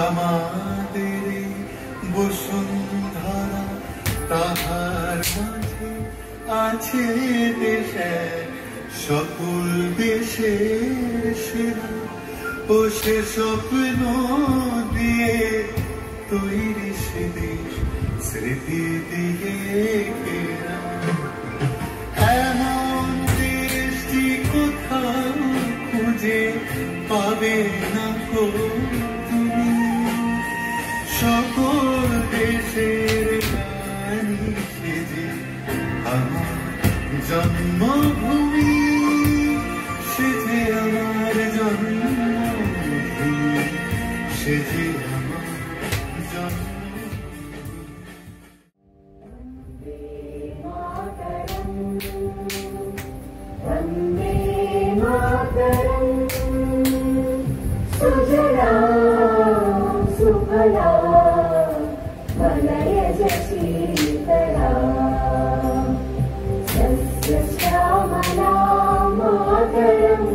আমাদের বসুন্ধরা তাহার মাঝে আছে দেশে সকল দেশের সেরা ও সে স্বপ্ন দিয়ে তৈরি সে দেশ স্মৃতি দিয়ে ঘেরা এমন দেশটি কোথাও খুঁজে পাবে না গো তুমি সকল দেশের রানী সে যে আমার জন্মভূমি সে যে আমার জন্মভূমি সে যে আমার वन्दे मातरम् सुजला सुफला वलयज शीतला सस्यश्यामला मातरम्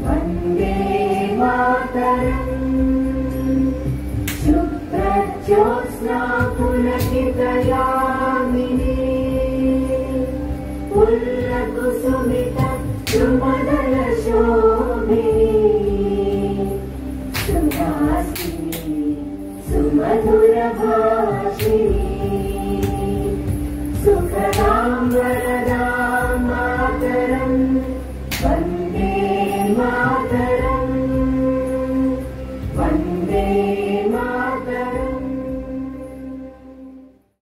वन्दे मातरम् शुभ्रज्योत्स्ना पुलकितया